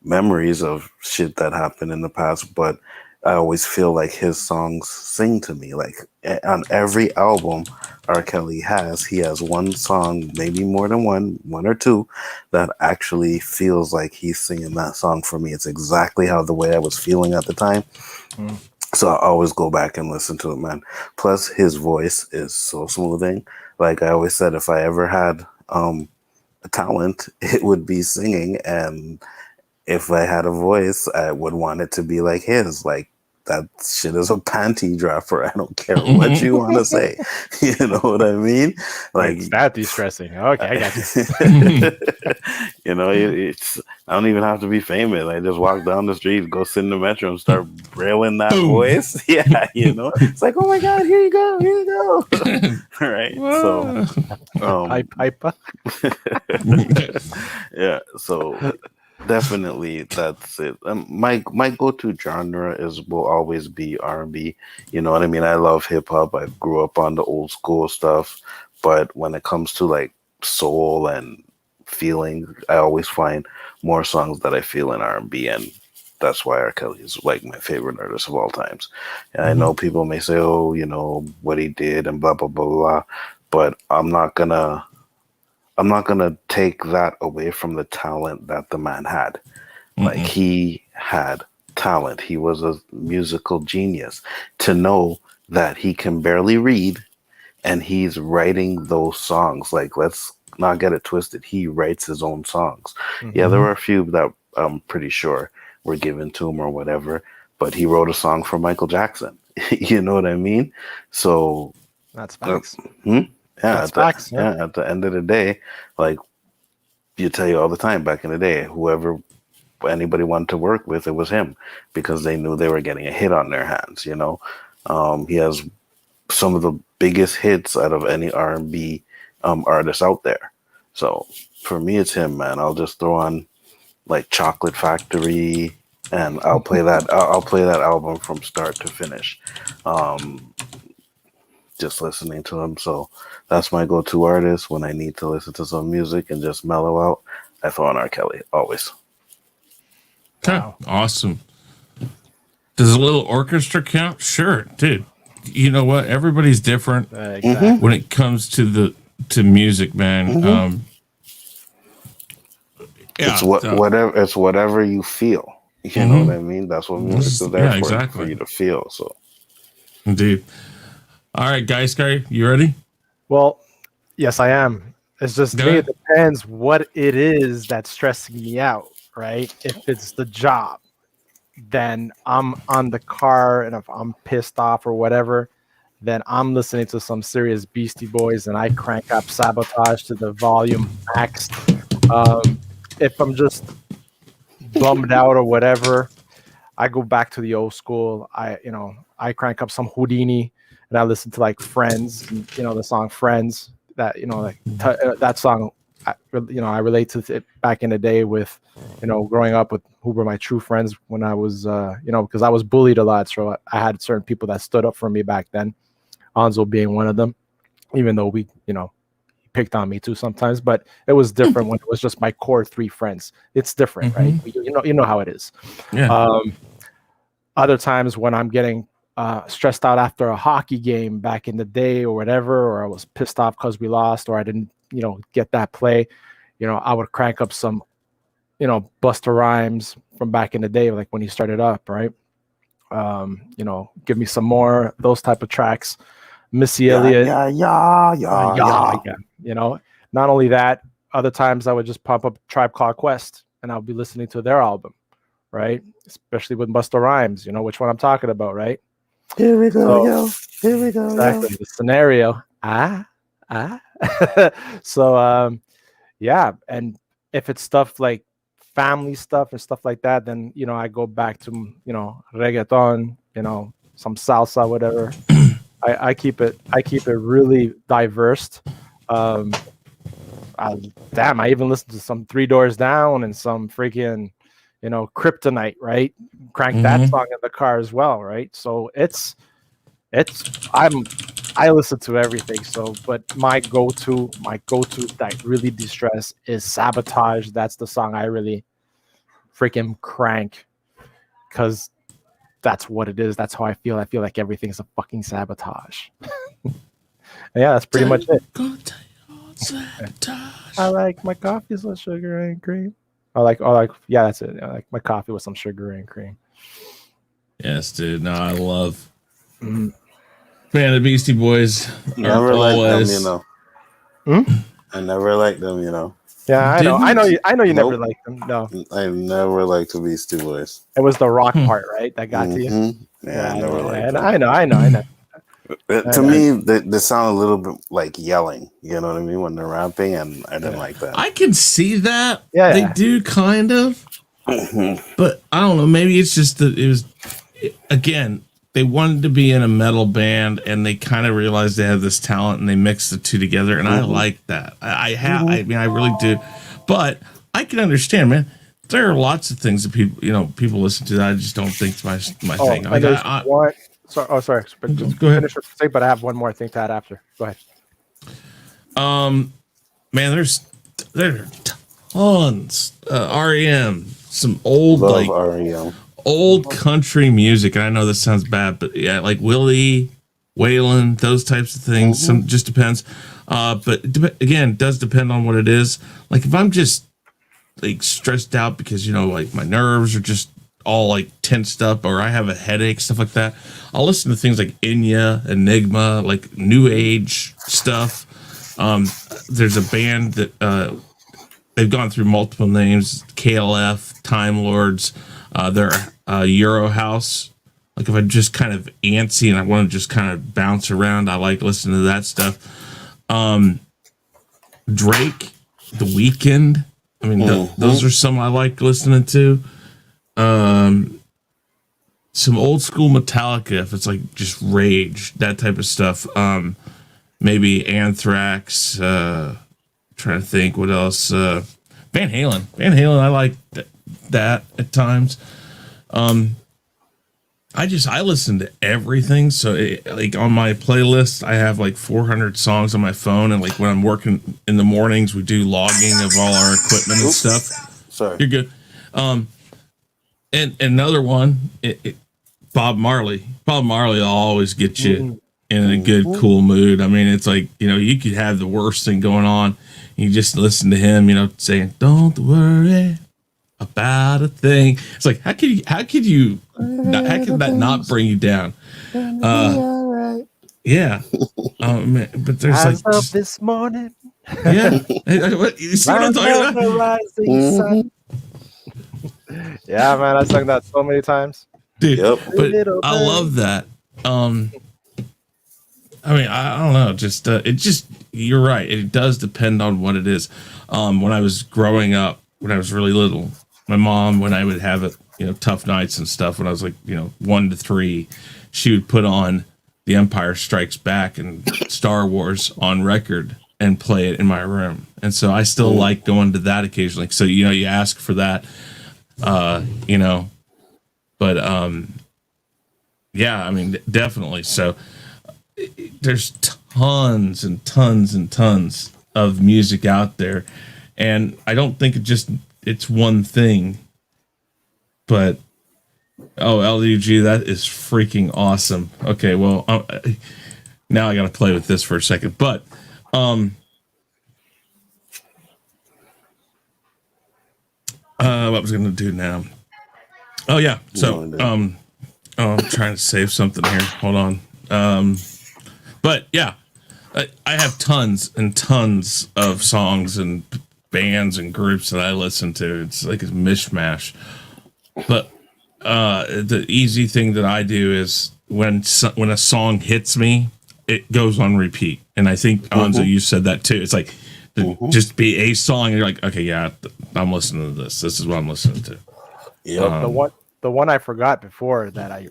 memories of shit that happened in the past, but I always feel like his songs sing to me. Like on every album R. Kelly he has one song, maybe more than one or two, that actually feels like he's singing that song for me. It's exactly the way I was feeling at the time. So I always go back and listen to it, man. Plus his voice is so smoothing. Like I always said, if I ever had a talent, it would be singing, and if I had a voice, I would want it to be like his. Like that shit is a panty dropper. I don't care what you want to say. You know what I mean? Like it's that de-stressing. Okay, I got you. It's I don't even have to be famous. I just walk down the street, go sit in the metro, and start brailing that voice. Yeah, it's like, oh my god, here you go. All right, so pipe. Yeah, so. Definitely, that's it. My go-to genre will always be R&B. You know what I mean? I love hip hop. I grew up on the old school stuff, but when it comes to like soul and feeling, I always find more songs that I feel in R&B, and that's why R. Kelly is like my favorite artist of all times. And I know people may say, "Oh, what he did," and blah blah blah blah, but I'm not gonna take that away from the talent that the man had. Like he had talent. He was a musical genius. To know that he can barely read and he's writing those songs. Like, let's not get it twisted. He writes his own songs. Yeah, there were a few that I'm pretty sure were given to him or whatever, but he wrote a song for Michael Jackson. You know what I mean? So that's facts. Yeah, at the end of the day, like you tell you all the time back in the day, whoever anybody wanted to work with, it was him, because they knew they were getting a hit on their hands. He has some of the biggest hits out of any R&B artist out there. So for me, it's him, man. I'll just throw on like Chocolate Factory, and I'll play that. I'll play that album from start to finish. Just listening to him. So that's my go-to artist when I need to listen to some music and just mellow out. I throw on R. Kelly always. Wow. Awesome. Does a little orchestra count? Sure, dude. You know what? Everybody's different when it comes to music, man. It's whatever you feel. You know what I mean? That's what music is there for you to feel. So indeed. All right, guys, you ready? Well, Yes, I am. It's just Go me. It ahead. depends what it is that's stressing me out, right? If it's the job, then I'm on the car, and if I'm pissed off or whatever, then I'm listening to some serious Beastie Boys, and I crank up Sabotage to the volume max. Um, if I'm just bummed out or whatever, I go back to the old school. I crank up some Houdini, and I listen to like Friends, and, the song Friends. That that song, I relate to it back in the day with, growing up with who were my true friends when I was, because I was bullied a lot, so I had certain people that stood up for me back then. Nzo being one of them, even though we, picked on me too sometimes, but it was different when it was just my core three friends. It's different, right? You know how it is. Yeah. Other times when I'm getting stressed out after a hockey game back in the day or whatever, or I was pissed off because we lost or I didn't, get that play, I would crank up some, Busta Rhymes from back in the day, like when he started up, right? Give me some more those type of tracks. Missy Elliott, yeah. Not only that, other times I would just pop up Tribe Called Quest and I'll be listening to their album, right? Especially with Busta Rhymes, which one I'm talking about, right? Here we go, yo. Here we go, Exactly. The scenario. So, yeah. And if it's stuff like family stuff and stuff like that, then, I go back to, reggaeton, some salsa, whatever. I keep it really diverse. I even listen to some Three Doors Down and some freaking, Kryptonite, right? Crank that song in the car as well, right? So I listen to everything. So, but my go-to that really de-stress is Sabotage. That's the song I really freaking crank because that's what it is. That's how I feel. I feel like everything's a fucking sabotage. Yeah, that's pretty much it. I like my coffee with sugar and cream. Yeah, that's it. I like my coffee with some sugar and cream. Yes, dude. No, I love. Man, the Beastie Boys are Never liked always. them, I never liked them, Yeah, I know. I know you never Nope. liked them. No, I never liked the Beastie Boys. it was the rock part, right? That got to you. Yeah, I never liked them. I know. To me, they sound a little bit like yelling. You know what I mean when they're rapping, and I didn't like that. I can see that. Yeah. They do kind of. But I don't know. Maybe it's just that again, they wanted to be in a metal band and they kind of realized they had this talent and they mixed the two together. And I like that. I really do. But I can understand, man. There are lots of things that people listen to that I just don't think is my thing. Sorry. But just go ahead. Finish what you say, but I have one more thing to add after. Go ahead. Man, there are tons. REM, some old Love REM. Old country music, and I know this sounds bad, but yeah, like Willie, Waylon, those types of things. Some just depends. But again, it does depend on what it is. Like if I'm just like stressed out because like my nerves are just all like tensed up, or I have a headache, stuff like that, I'll listen to things like Enya, Enigma, like new age stuff. There's a band that they've gone through multiple names: KLF, Time Lords. They're Euro House. Like if I'm just kind of antsy and I want to just kind of bounce around, I like listening to that stuff. Drake, The Weeknd. I mean, those are some I like listening to. Some old school Metallica, if it's like just Rage, that type of stuff. Maybe Anthrax. Trying to think what else. Van Halen. I like that at times. I listen to everything. So like on my playlist, I have like 400 songs on my phone, and like when I'm working in the mornings, we do logging of all our equipment and stuff. Sorry, you're good. And another one, Bob Marley. Bob Marley will always get you in a good, cool mood. I mean, it's like you could have the worst thing going on, and you just listen to him, saying, "Don't worry about a thing." It's like how could that not bring you down? Yeah. Man, but there's As like of this morning, yeah. You see what I'm talking about? the rising sun. Yeah, man, I sung that so many times. Dude, Yep. but Little I bird. love that. I mean, I don't know. Just it just you're right. It does depend on what it is. When I was growing up, when I was really little, my mom, when I would have tough nights and stuff, when I was like 1 to 3, she would put on The Empire Strikes Back and Star Wars on record and play it in my room. And so I still like going to that occasionally. So you ask for that, but yeah, I mean, definitely. So there's tons and tons and tons of music out there, and I don't think it's one thing. But LUG, that is freaking awesome. Okay, well, now I gotta play with this for a second. But what was I gonna do now? Oh yeah, so I'm trying to save something here. Hold on. But yeah, I have tons and tons of songs and bands and groups that I listen to. It's like a mishmash. But the easy thing that I do is when a song hits me, it goes on repeat. And I think Nzo, you said that too. It's like just be a song, and you're like, okay, yeah, I'm listening to this. This is what I'm listening to. Yeah. The one I forgot before that I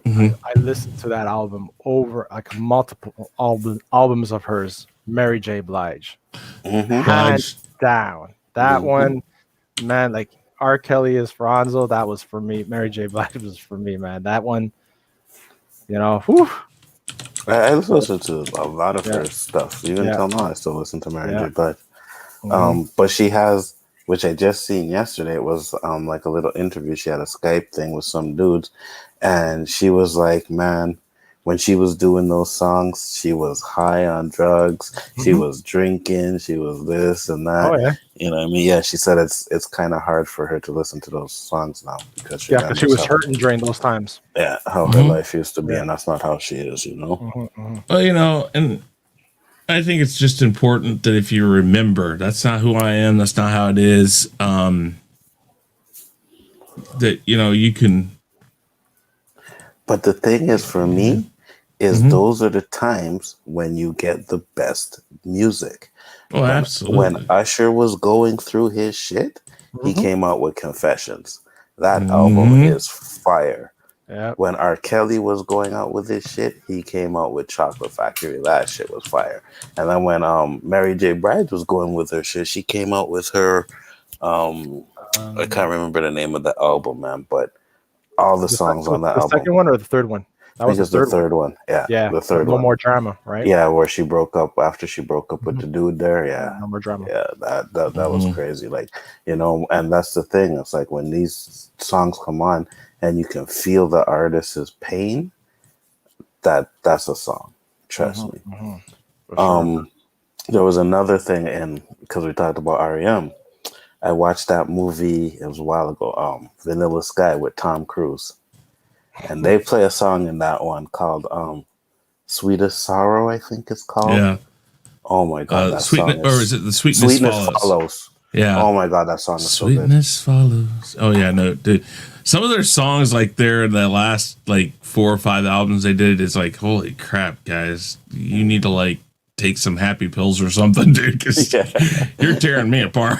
listened to that album over like multiple albums of hers, Mary J. Blige. Hands down. That one, man, like R. Kelly is for Nzo, that was for me. Mary J. Blige was for me, man. That one, whew. I listen to a lot of her stuff. Even till now, I still listen to Mary J. Blige. But she has, which I just seen yesterday, it was like a little interview. She had a Skype thing with some dudes, and she was like, man, when she was doing those songs, she was high on drugs, she was drinking, she was this and that. Oh, yeah. You know what I mean? Yeah, she said it's kind of hard for her to listen to those songs now because she was hurting during those times. Yeah, how her life used to be, and that's not how she is, Well, and I think it's just important that if you remember, that's not who I am, that's not how it is, that, you can. But the thing is, for me, is those are the times when you get the best music. Oh, absolutely. When Usher was going through his shit, he came out with Confessions. That album is fire. Yeah. When R. Kelly was going out with his shit, he came out with Chocolate Factory. That shit was fire. And then when Mary J. Blige was going with her shit, she came out with her I can't remember the name of the album, man, but all the songs on that album. The second one or the third one? That was the third one. Yeah. The third one. No More Drama, right? Yeah, where she broke up after she broke up with the dude there. Yeah. No More Drama. Yeah, that was crazy. Like, and that's the thing. It's like when these songs come on and you can feel the artist's pain, that's a song. Trust me. Sure. There was another thing, because we talked about R.E.M., I watched that movie, it was a while ago, Vanilla Sky with Tom Cruise. And they play a song in that one called Sweetest Sorrow, I think it's called. Yeah. Oh my God, that song is... Or is it the Sweetness Follows? Yeah. Oh my God, that song is Sweetness so good. Follows. Oh yeah, no, dude. Some of their songs, like they're in the last like 4 or 5 albums they did, is like, holy crap, guys. You need to like take some happy pills or something, dude, because you're tearing me apart.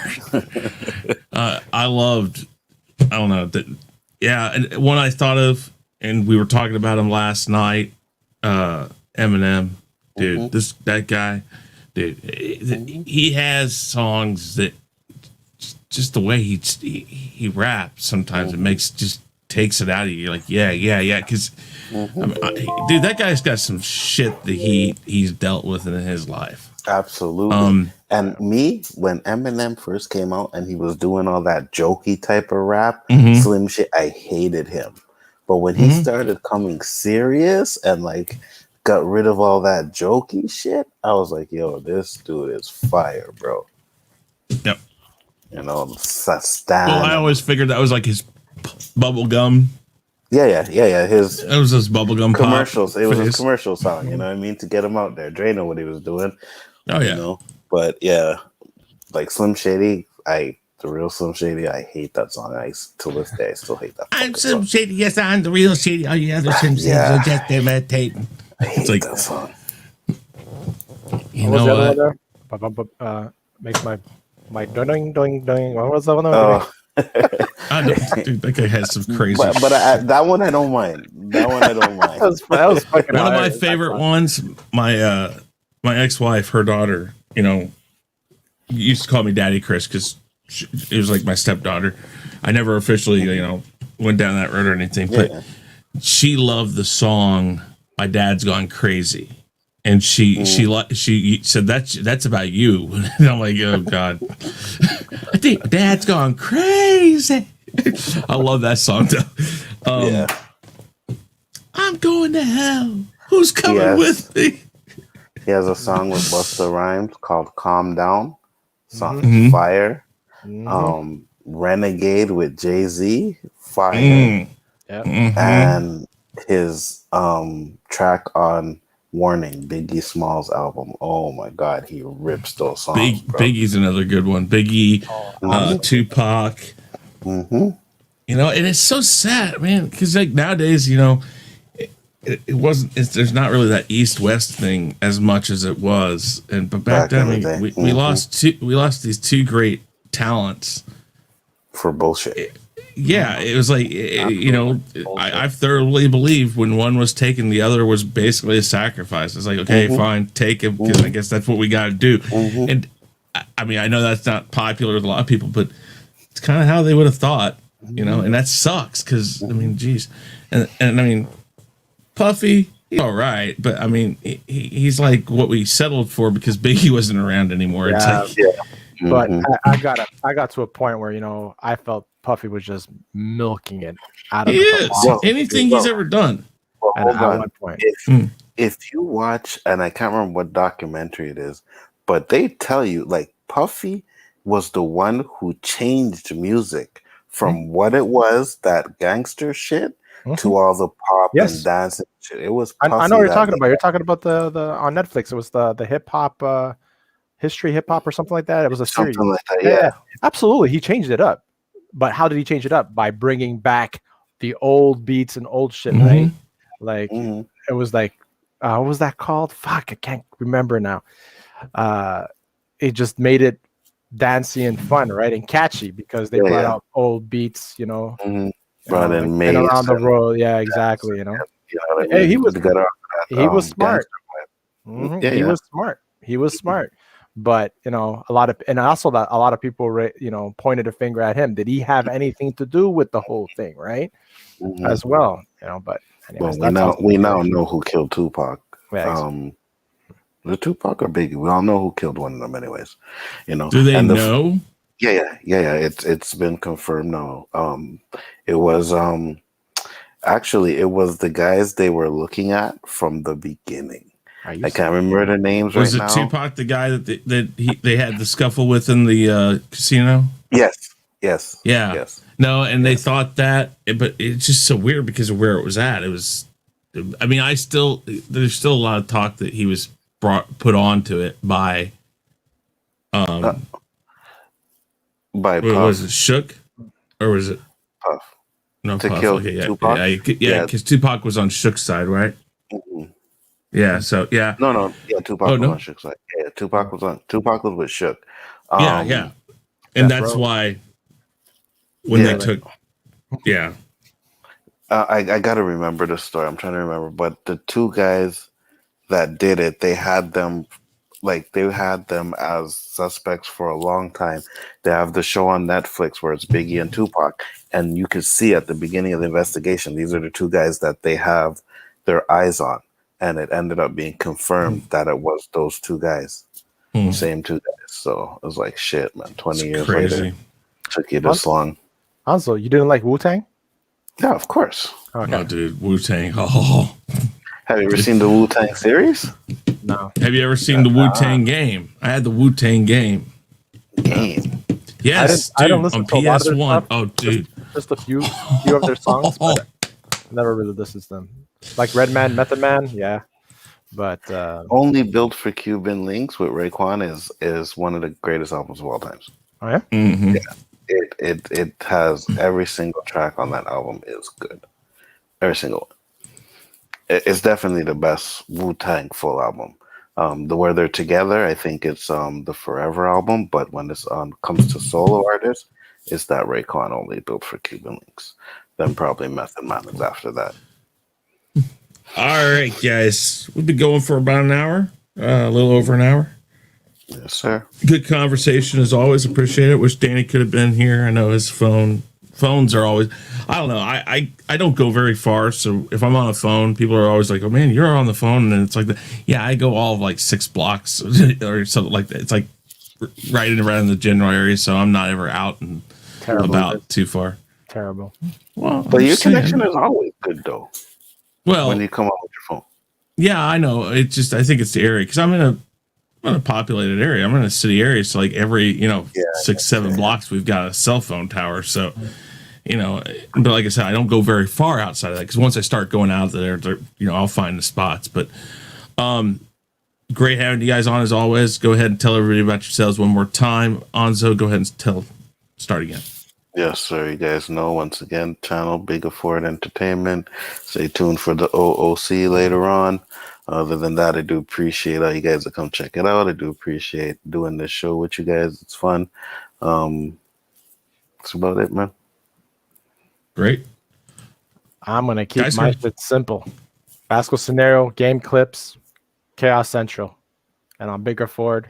I don't know. And one I thought of, and we were talking about him last night, Eminem, dude, that guy, dude, he has songs that just the way he raps sometimes it takes it out of you. You're like, yeah, because dude, that guy's got some shit that he's dealt with in his life. Absolutely. And me, when Eminem first came out and he was doing all that jokey type of rap, slim shit, I hated him. But when he started coming serious and like got rid of all that jokey shit, I was like, yo, this dude is fire, bro. Yep. That's Stan. Well, I always figured that was like his bubble gum Yeah. His It was this bubblegum commercials. pop It was his phase. commercial song. You know what I mean? To get him out there. Dre know what he was doing. Oh yeah. You know, but yeah, like Slim Shady. The real Slim Shady. I hate that song. To this day, I still hate that. I'm fucking Slim song. Shady. Yes, I'm the real Shady. All you other Slim Shadys Yeah. are just imitating. I hate like- that song. You What was know the other what? one there? Makes my doing. What was the one? Oh. I don't, dude, that guy has some crazy. But that one I don't mind. That was fucking One of my hilarious. favorite ones. My ex-wife, her daughter, used to call me Daddy Chris because it was like my stepdaughter. I never officially, went down that road or anything, but she loved the song "My Dad's Gone Crazy," and she said that's about you. And I'm like, oh god, I think Dad's gone crazy. I love that song though. I'm going to hell. Who's coming with me? He has a song with Busta Rhymes called "Calm Down." Song fire. Renegade with Jay-Z, fire. And his track on Warning, Biggie Smalls album. Oh my god, he rips those songs. Biggie's another good one. Biggie, Tupac. And it's so sad, man, because like nowadays, it wasn't. There's not really that East-West thing as much as it was, but back then we lost these two great talents for bullshit. Yeah, it was like I thoroughly believe when one was taken, the other was basically a sacrifice. It's like, okay, fine, take him because I guess that's what we got to do. And I mean, I know that's not popular with a lot of people, but it's kind of how they would have thought, and that sucks because I mean, geez, and I mean. Puffy, he's all right, but I mean, he's like what we settled for because Biggie wasn't around anymore. But I got to a point where I felt Puffy was just milking it out of anything he's ever done. Well, and at one point, if you watch, and I can't remember what documentary it is, but they tell you like Puffy was the one who changed music from what it was, that gangster shit. To all the pop and dance and shit. It was. I know what you're talking about. You're talking about the on Netflix. It was the hip hop, history hip hop or something like that. It was a series. Something like that. Yeah, absolutely. He changed it up, but how did he change it up? By bringing back the old beats and old shit, right? Like it was like, what was that called? Fuck, I can't remember now. It just made it dancey and fun, right, and catchy because they brought out old beats, Brought in and around the road, exactly. Hey, he was smart. He was smart. But a lot of people, pointed a finger at him. Did he have anything to do with the whole thing, right? As well, But anyways, we now know who killed Tupac. Yeah, the Tupac or Biggie? We all know who killed one of them, anyways. Do they know? Yeah. It's been confirmed now. It was actually it was the guys they were looking at from the beginning. I can't remember their names right now. Was it Tupac, the guy that they had the scuffle with in the casino? Yes. Yeah. Yes. No, and they thought that, but it's just so weird because of where it was at. It was, I mean, there's still a lot of talk that he was put onto it by Puff. Was it Shook or was it Puff? No, to Puff. kill Okay, Tupac. Yeah, because Tupac was on Shook's side, right? Yeah. So yeah. No. Yeah, Tupac was on Shook's side. Yeah, Tupac was with Shook. Yeah. And that's why when they took. Yeah. I gotta remember the story. I'm trying to remember, but the two guys that did it, they had them as suspects for a long time. They have the show on Netflix where it's Biggie and Tupac, and you can see at the beginning of the investigation, these are the two guys that they have their eyes on, and it ended up being confirmed that it was those two guys, same two guys. So it was like, shit, man. 20 years later, took you this long. Also, you didn't like Wu-Tang? Yeah, of course. Okay. Oh, dude, Wu-Tang. Oh. Have you ever seen the Wu-Tang series? No. Have you ever seen the Wu-Tang game? I had the Wu-Tang game. Yes, I don't listen on to a lot of their PS1. stuff. Oh, dude. Just a few of their songs. But Never really listened to them. Like Redman, Method Man, yeah. But Only Built for Cuban Links with Raekwon is one of the greatest albums of all times. oh yeah, Mm-hmm. It has every single track on that album is good. Every single one. It's definitely the best Wu-Tang full album. The Where They're Together, I think it's the Forever album, but when it's comes to solo artists, it's that Raekwon Only Built for Cuban Links. Then probably Method Man is after that. All right, guys. We've been going for about an hour, a little over an hour. Yes, sir. Good conversation as always. Appreciate it. Wish Danny could have been here. I know his phones are always, I don't know. I don't go very far. So if I'm on a phone, people are always like, oh man, you're on the phone. And it's like, yeah, I go all of like 6 blocks or something like that. It's like right around the general area. So I'm not ever out and about too far. terrible. Well, But your connection is always good though. Well, When you come up with your phone. yeah, I know. It's just, I think it's the area because I'm in a populated area. I'm in a city area. So like every, 6-7 blocks, we've got a cell phone tower. So, but like I said, I don't go very far outside of that because once I start going out there, I'll find the spots. But great having you guys on as always. Go ahead and tell everybody about yourselves one more time. Nzo, go ahead and start again. Yes, sir. You guys know, once again, channel Biggaford Entertainment. Stay tuned for the OOC later on. Other than that, I do appreciate all you guys to come check it out. I do appreciate doing this show with you guys. It's fun. That's about it, man. Great. I'm gonna keep Guys, my shit simple. Basketball scenario, game clips, Khaos Central, and on Biggaford.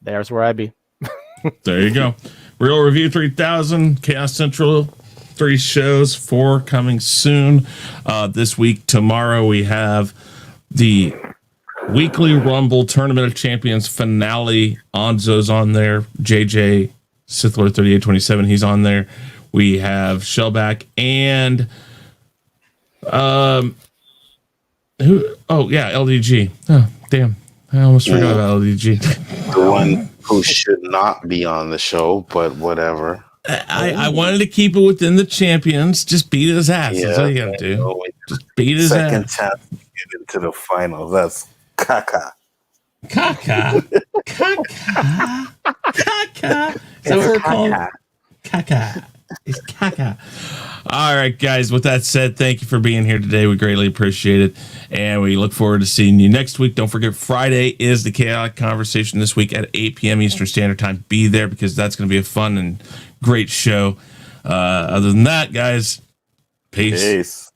There's where I be. There you go. Real Review 3000, Khaos Central, 3 shows, 4 coming soon. This week, tomorrow, we have the Weekly Rumble Tournament of Champions finale. Onzo's on there. JJ Sithler 3827, he's on there. We have Shellback and who? Oh yeah, LDG. Oh damn, I almost forgot about LDG. The one who should not be on the show, but whatever. I wanted to keep it within the champions. Just beat his ass. That's all you gotta do. Just beat his Second ass. chance to get into the finals. That's caca. Caca. Caca. Caca. Is that what we're called? Caca. It's caca. All right, guys. With that said, thank you for being here today. We greatly appreciate it. And we look forward to seeing you next week. Don't forget, Friday is the Chaotic Conversation this week at 8 p.m. Eastern Standard Time. Be there because that's going to be a fun and great show. Other than that, guys, peace. Peace.